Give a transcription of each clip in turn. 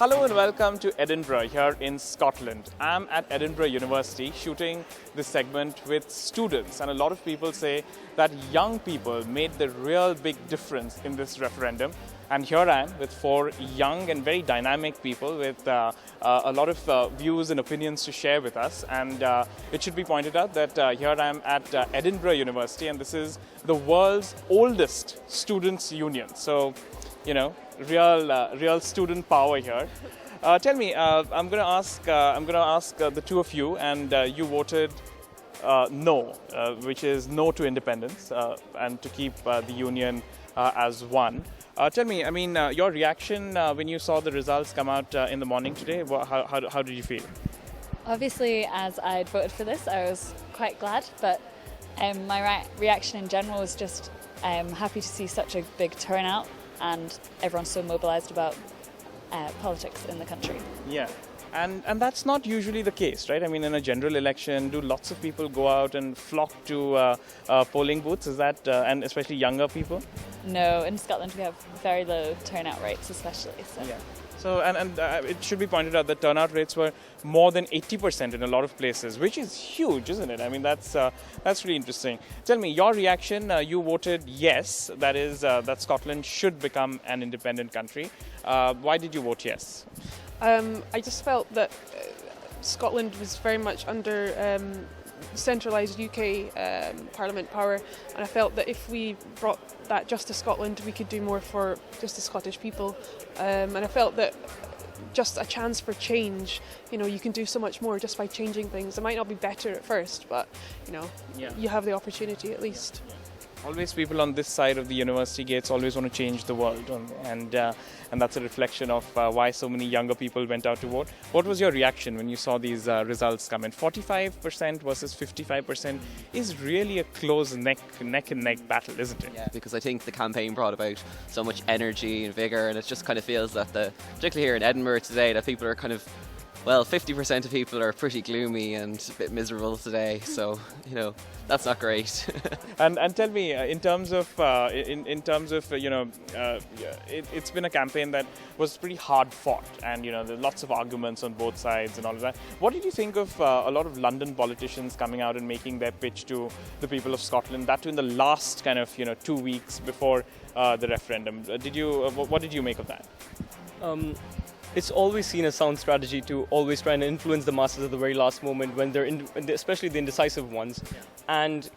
Hello and welcome to Edinburgh here in Scotland. I'm at Edinburgh University shooting this segment with students, and a lot of people say that young people made the real big difference in this referendum. And here I am with four young and very dynamic people with a lot of views and opinions to share with us. And it should be pointed out that here I am at Edinburgh University, and this is the world's oldest students' union. So, you know, real student power here. Tell me, I'm going to ask the two of you, and you voted no, which is no to independence and to keep the union as one. Tell me, I mean, your reaction when you saw the results come out in the morning today. How did you feel? Obviously, as I'd voted for this, I was quite glad, but my reaction in general was just happy to see such a big turnout and everyone's so mobilised about politics in the country. Yeah. And that's not usually the case, right? I mean, in a general election, do lots of people go out and flock to polling booths? Is that, and especially younger people? No, in Scotland we have very low turnout rates, especially. So. Yeah. So, and it should be pointed out that turnout rates were more than 80% in a lot of places, which is huge, isn't it? I mean, that's really interesting. Tell me, your reaction, you voted yes, that is, that Scotland should become an independent country. Why did you vote yes? I just felt that Scotland was very much under centralised UK Parliament power, and I felt that if we brought that just to Scotland, we could do more for just the Scottish people. And I felt that just a chance for change, you know, you can do so much more just by changing things. It might not be better at first, but, you know, you have the opportunity at least. Always people on this side of the university gates always want to change the world, and that's a reflection of why so many younger people went out to vote. What was your reaction when you saw these results come in? 45% versus 55% is really a close neck and neck battle, isn't it? Yeah, because I think the campaign brought about so much energy and vigour, and it just kind of feels that, particularly here in Edinburgh today, that people are kind of, well, 50% of people are pretty gloomy and a bit miserable today, so, you know, that's not great. And tell me, in terms of you know, it's been a campaign that was pretty hard fought, and, you know, there are lots of arguments on both sides and all of that. What did you think of a lot of London politicians coming out and making their pitch to the people of Scotland, that too in the last kind of, you know, 2 weeks before the referendum? What did you make of that? It's always seen as sound strategy to always try and influence the masses at the very last moment when they're especially the indecisive ones. Yeah. And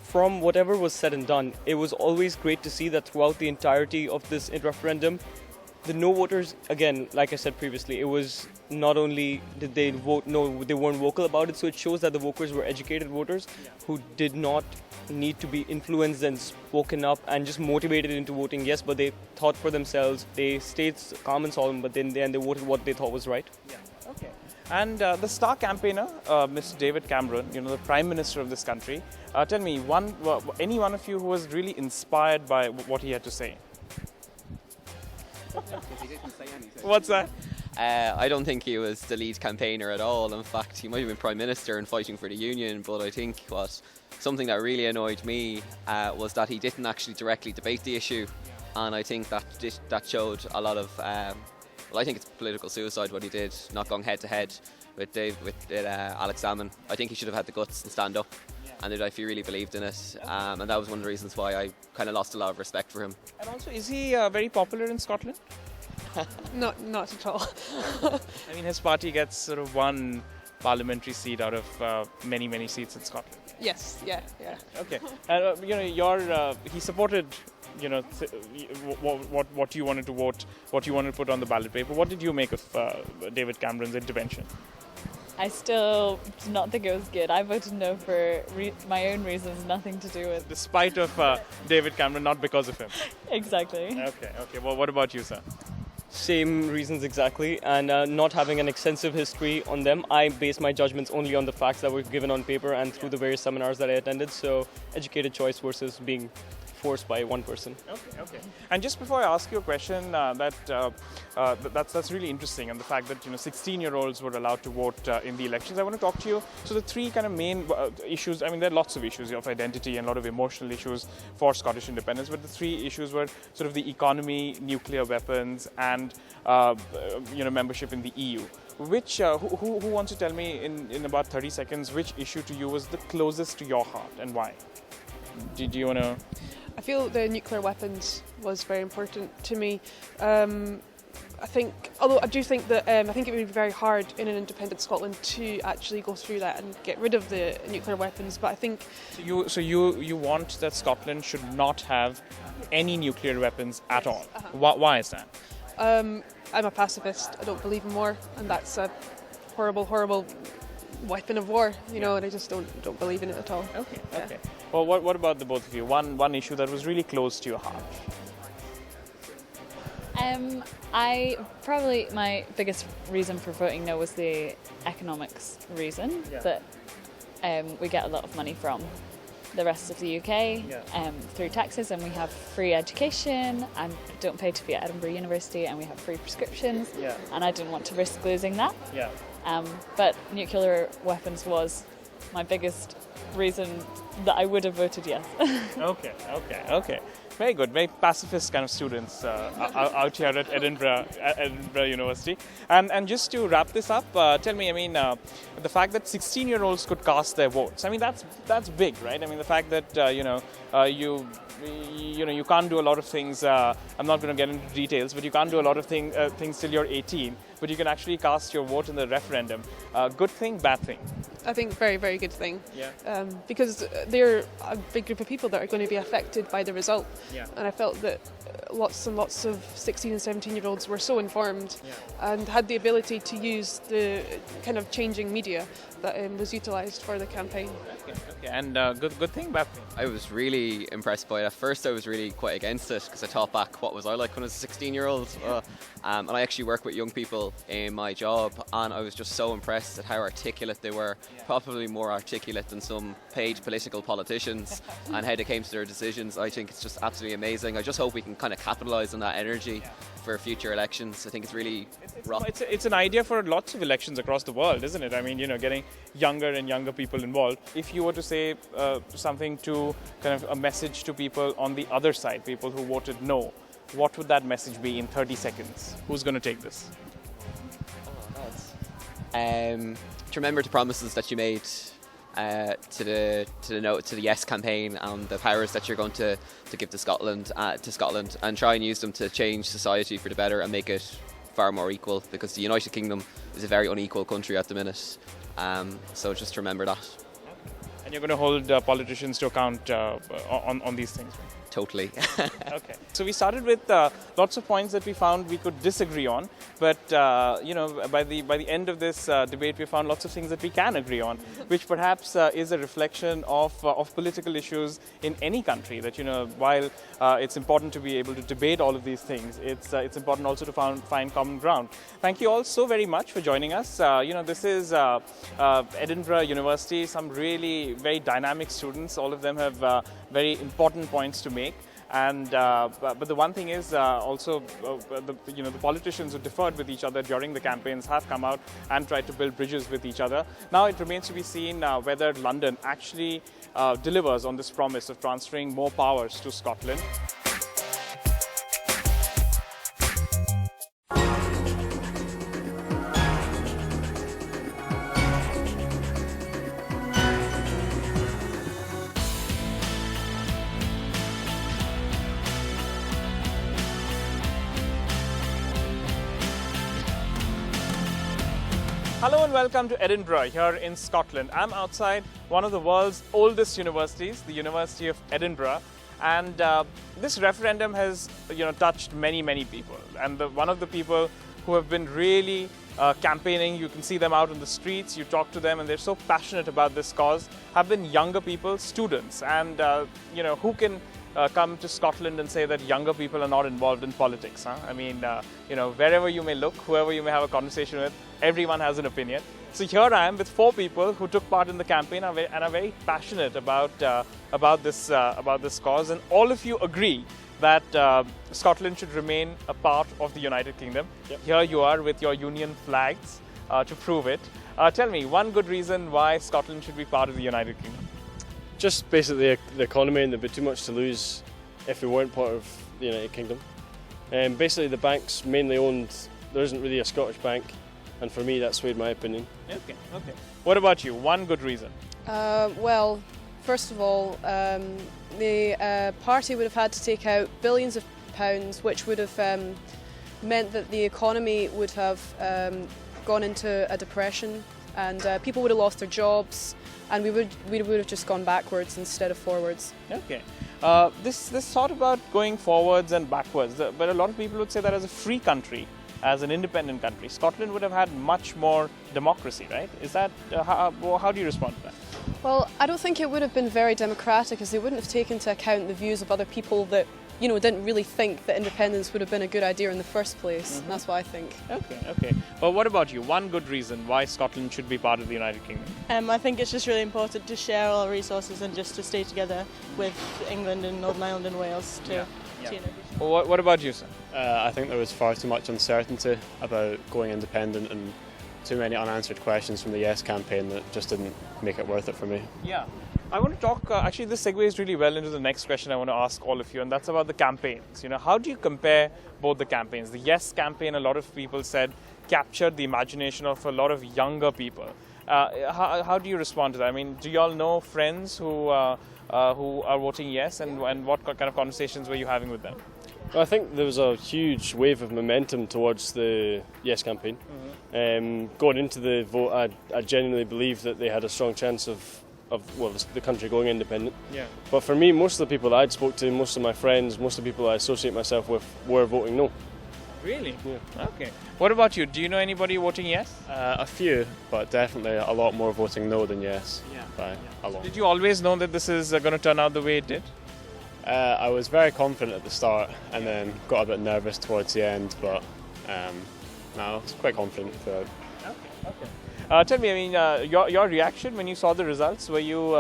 from whatever was said and done, it was always great to see that throughout the entirety of this referendum, the no voters, again, like I said previously, it was not only did they vote no, they weren't vocal about it, so it shows that the voters were educated voters who did not need to be influenced and spoken up and just motivated into voting yes, but they thought for themselves, they stayed calm and solemn, but then they voted what they thought was right. Yeah. Okay. And the star campaigner, Mr. David Cameron, you know, the Prime Minister of this country, tell me, any one of you who was really inspired by what he had to say? He didn't say anything. What's that? I don't think he was the lead campaigner at all. In fact, he might have been Prime Minister and fighting for the Union, but I think something that really annoyed me was that he didn't actually directly debate the issue, and I think that showed a lot of, well, I think it's political suicide what he did, not going head to head with Alex Salmon. I think he should have had the guts and stand up and did if he really believed in it, and that was one of the reasons why I kind of lost a lot of respect for him. And also, is he very popular in Scotland? Not at all. I mean, his party gets sort of one parliamentary seat out of many seats in Scotland. Yes, yeah. Okay, you know, he supported, you know, what you wanted to vote, what you wanted to put on the ballot paper. What did you make of David Cameron's intervention? I still do not think it was good. I voted no for my own reasons, nothing to do with... Despite of David Cameron, not because of him? Exactly. Okay. Well, what about you, sir? Same reasons exactly, and not having an extensive history on them, I base my judgments only on the facts that were given on paper and through the various seminars that I attended, so educated choice versus being forced by one person. Okay, okay. And just before I ask you a question, that's really interesting, and the fact that 16-year-olds were allowed to vote in the elections. I want to talk to you. So the three kind of main issues. I mean, there are lots of issues of identity and a lot of emotional issues for Scottish independence, but the three issues were sort of the economy, nuclear weapons, and membership in the EU. Which who wants to tell me in about 30 seconds which issue to you was the closest to your heart and why? Do you want to? I feel the nuclear weapons was very important to me. I think, although I do think that I think it would be very hard in an independent Scotland to actually go through that and get rid of the nuclear weapons. But I think So you want that Scotland should not have any nuclear weapons at all. Why is that? I'm a pacifist. I don't believe in war, and that's a horrible, horrible weapon of war. And I just don't believe in it at all. Okay. Okay. Well, what about the both of you? One issue that was really close to your heart. My biggest reason for voting no was the economics reason, that we get a lot of money from the rest of the UK through taxes, and we have free education and don't pay to be at Edinburgh University, and we have free prescriptions, and I didn't want to risk losing that. But nuclear weapons was my biggest reason that I would have voted yes. Okay. Very good, very pacifist kind of students out here at Edinburgh University. And just to wrap this up, tell me, the fact that 16-year-olds could cast their votes, that's big, right? I mean, the fact that you can't do a lot of things. I'm not going to get into details, but you can't do a lot of things till you're 18. But you can actually cast your vote in the referendum. Good thing, bad thing? I think very, very good thing. Because they're a big group of people that are going to be affected by the result. And I felt that lots and lots of 16 and 17-year-olds were so informed and had the ability to use the kind of changing media that was utilised for the campaign. Okay. And good thing, bad thing? I was really impressed by it. At first I was really quite against it because I thought back what was I like when I was a 16-year-old. And I actually work with young people in my job, and I was just so impressed at how articulate they were, probably more articulate than some paid political politicians, and how they came to their decisions. I think it's just absolutely amazing. I just hope we can kind of capitalise on that energy for future elections. I think it's really it's an idea for lots of elections across the world, isn't it? I mean, getting younger and younger people involved. If you were to say something to kind of a message to people on the other side, people who voted no, what would that message be in 30 seconds? Who's going to take this? To remember the promises that you made to the yes campaign and the powers that you're going to give to Scotland, and try and use them to change society for the better and make it far more equal, because the United Kingdom is a very unequal country at the minute. So just remember that. And you're going to hold politicians to account on these things, right? Totally. Okay. So we started with lots of points that we found we could disagree on, but by the end of this debate, we found lots of things that we can agree on, which perhaps is a reflection of political issues in any country. That while it's important to be able to debate all of these things, it's important also to find common ground. Thank you all so very much for joining us. This is Edinburgh University. Some really very dynamic students. All of them have very important points to make. And but the one thing is also the politicians who differed with each other during the campaigns have come out and tried to build bridges with each other. Now it remains to be seen whether London actually delivers on this promise of transferring more powers to Scotland. Hello and welcome to Edinburgh here in Scotland. I'm outside one of the world's oldest universities, the University of Edinburgh, and this referendum has touched many people. And one of the people who have been really campaigning, you can see them out on the streets, you talk to them and they're so passionate about this cause, have been younger people, students, and who can come to Scotland and say that younger people are not involved in politics. Huh? I mean, wherever you may look, whoever you may have a conversation with, everyone has an opinion. So here I am with 4 people who took part in the campaign and are very passionate about this cause, and all of you agree that Scotland should remain a part of the United Kingdom. Yep. Here you are with your union flags to prove it. Tell me one good reason why Scotland should be part of the United Kingdom. Just basically the economy, and there'd be too much to lose if we weren't part of the United Kingdom. Basically the bank's mainly owned, there isn't really a Scottish bank, and for me that swayed my opinion. Okay. What about you? One good reason. Well, first of all, the party would have had to take out billions of pounds, which would have meant that the economy would have gone into a depression, and people would have lost their jobs, and we would have just gone backwards instead of forwards. Okay. This thought about going forwards and backwards, but a lot of people would say that as a free country, as an independent country, Scotland would have had much more democracy, right? Is that how do you respond to that? Well, I don't think it would have been very democratic, as they wouldn't have taken into account the views of other people that, you know, didn't really think that independence would have been a good idea in the first place. Mm-hmm. That's what I think. Okay. Well, what about you? One good reason why Scotland should be part of the United Kingdom? I think it's just really important to share all our resources and just to stay together with England and Northern Ireland and Wales to Well, what about you, sir? I think there was far too much uncertainty about going independent and too many unanswered questions from the Yes campaign that just didn't make it worth it for me. Yeah. I want to talk, actually this segues really well into the next question I want to ask all of you, and that's about the campaigns. You know, how do you compare both the campaigns? The Yes campaign, a lot of people said, captured the imagination of a lot of younger people. How do you respond to that? I mean, do you all know friends who are voting Yes, and what kind of conversations were you having with them? Well, I think there was a huge wave of momentum towards the Yes campaign. Mm-hmm. Going into the vote, I genuinely believe that they had a strong chance of the country going independent. Yeah. But for me, most of the people that I'd spoke to, most of my friends, most of the people I associate myself with were voting no. Really? Yeah. Okay. What about you? Do you know anybody voting Yes? A few, but definitely a lot more voting no than Yes. Yeah. By a lot. Did you always know that this is going to turn out the way it did? I was very confident at the start and then got a bit nervous towards the end, but no, I was quite confident throughout. Okay. Tell me, I mean, your reaction when you saw the results, were you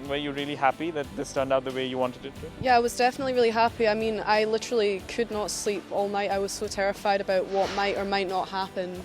really happy that this turned out the way you wanted it to? Yeah, I was definitely really happy. I mean, I literally could not sleep all night. I was so terrified about what might or might not happen.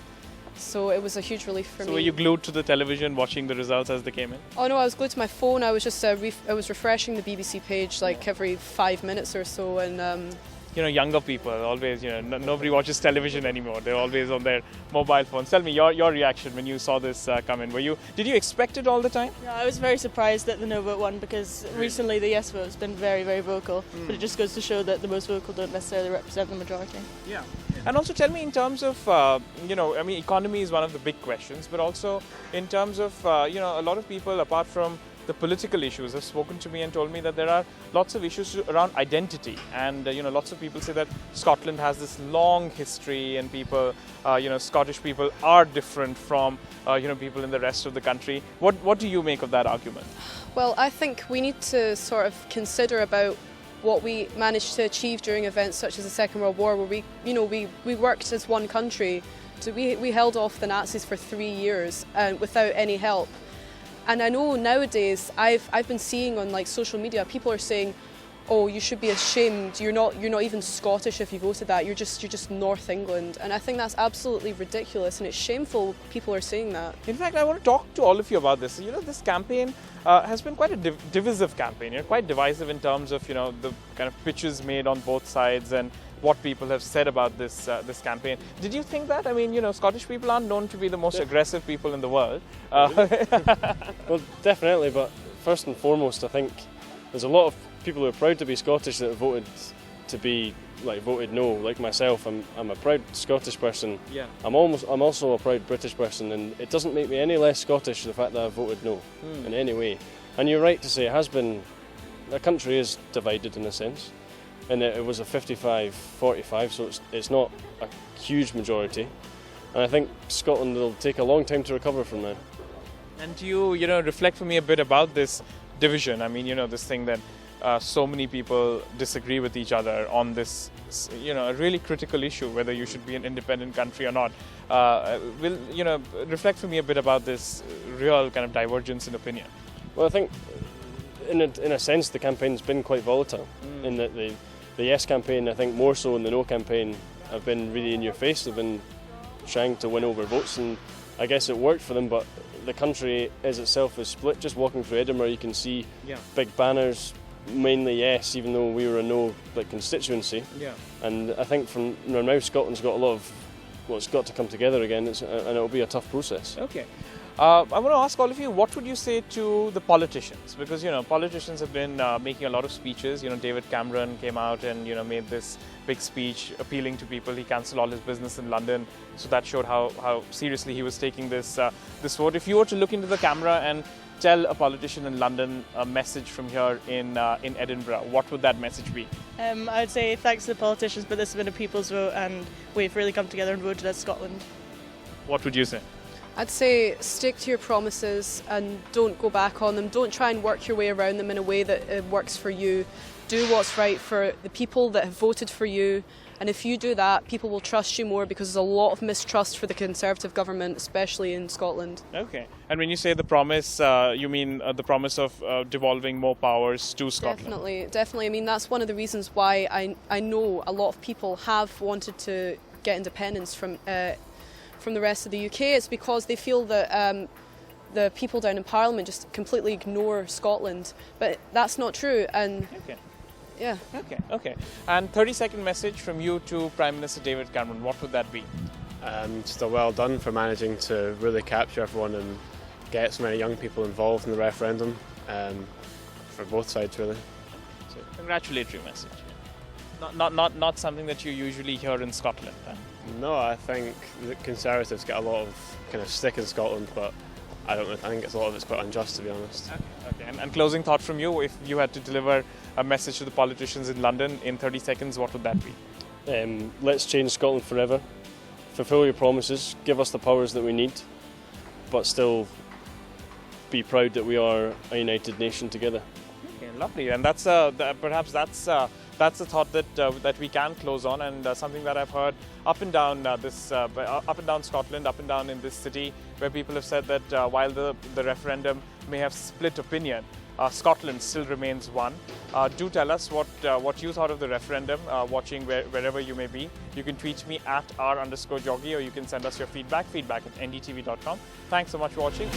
So it was a huge relief for me. So were you glued to the television watching the results as they came in? Oh no, I was glued to my phone. I was just I was refreshing the BBC page like every 5 minutes or so, and you know, younger people always, you know, nobody watches television anymore. They're always on their mobile phones. Tell me your reaction when you saw this come in. Did you expect it all the time? Yeah, I was very surprised that the no vote won, because recently the Yes vote has been very, very vocal. But it just goes to show that the most vocal don't necessarily represent the majority. Yeah. And also tell me in terms of, you know, I mean, economy is one of the big questions, but also in terms of, you know, a lot of people, apart from the political issues, have spoken to me and told me that there are lots of issues around identity, and you know, lots of people say that Scotland has this long history, and people, you know, Scottish people are different from you know, people in the rest of the country. What do you make of that argument? well, I think we need to sort of consider about what we managed to achieve during events such as the Second World War, where we worked as one country. So we held off the Nazis for 3 years without any help. And I know nowadays I've been seeing on like social media, people are saying, "Oh, you should be ashamed. You're not even Scottish if you voted that. You're just North England." And I think that's absolutely ridiculous, and it's shameful people are saying that. In fact, I want to talk to all of you about this. You know, this campaign has been quite a divisive campaign. You know, quite divisive in terms of, you know, the kind of pitches made on both sides and what people have said about this campaign. Did you think that? I mean, you know, Scottish people aren't known to be the most aggressive people in the world. Well, definitely, but first and foremost, I think there's a lot of people who are proud to be Scottish that have voted no, like myself. I'm a proud Scottish person. Yeah. I'm also a proud British person, and it doesn't make me any less Scottish the fact that I voted no in any way. And you're right to say it has been, the country is divided in a sense, and it was a 55-45, so it's not a huge majority. And I think Scotland will take a long time to recover from that. And you know, reflect for me a bit about this division. I mean, you know, this thing that so many people disagree with each other on this, a really critical issue, whether you should be an independent country or not. Will reflect for me a bit about this real kind of divergence in opinion. Well, I think in a sense the campaign's been quite volatile. In that the yes campaign, I think more so than the no campaign, have been really in your face. They've been trying to win over votes, and I guess it worked for them, but the country as itself is split. Just walking through Edinburgh you can see big banners, mainly yes, even though we were a no constituency. And I think from now Scotland's got a lot of it's got to come together again, and it'll be a tough process. Okay. I want to ask all of you, what would you say to the politicians? Because, politicians have been making a lot of speeches. David Cameron came out and, made this big speech appealing to people. He cancelled all his business in London. So that showed how seriously he was taking this vote. If you were to look into the camera and tell a politician in London a message from here in Edinburgh, what would that message be? I would say thanks to the politicians, but this has been a people's vote and we've really come together and voted as Scotland. What would you say? I'd say stick to your promises and don't go back on them. Don't try and work your way around them in a way that works for you. Do what's right for the people that have voted for you. And if you do that, people will trust you more, because there's a lot of mistrust for the Conservative government, especially in Scotland. Okay. And when you say the promise, you mean the promise of devolving more powers to Scotland? Definitely. I mean, that's one of the reasons why I know a lot of people have wanted to get independence from the rest of the UK. It's because they feel that the people down in Parliament just completely ignore Scotland. But that's not true. And okay. Yeah. Okay. And 30-second message from you to Prime Minister David Cameron, what would that be? Just a well done for managing to really capture everyone and get so many young people involved in the referendum, for both sides really. So, congratulatory message. Not something that you usually hear in Scotland. No, I think the Conservatives get a lot of kind of stick in Scotland, but I think a lot of it's quite unjust, to be honest. Okay. And closing thought from you, if you had to deliver a message to the politicians in London in 30 seconds, what would that be? Let's change Scotland forever. Fulfil your promises, give us the powers that we need, but still be proud that we are a united nation together. Okay, lovely. And that's perhaps that's a thought that we can close on, and something that I've heard up and down up and down Scotland, up and down in this city, where people have said that while the referendum may have split opinion, Scotland still remains one. Do tell us what you thought of the referendum, watching wherever you may be. You can tweet me at @r_joggy, or you can send us your feedback at ndtv.com. Thanks so much for watching.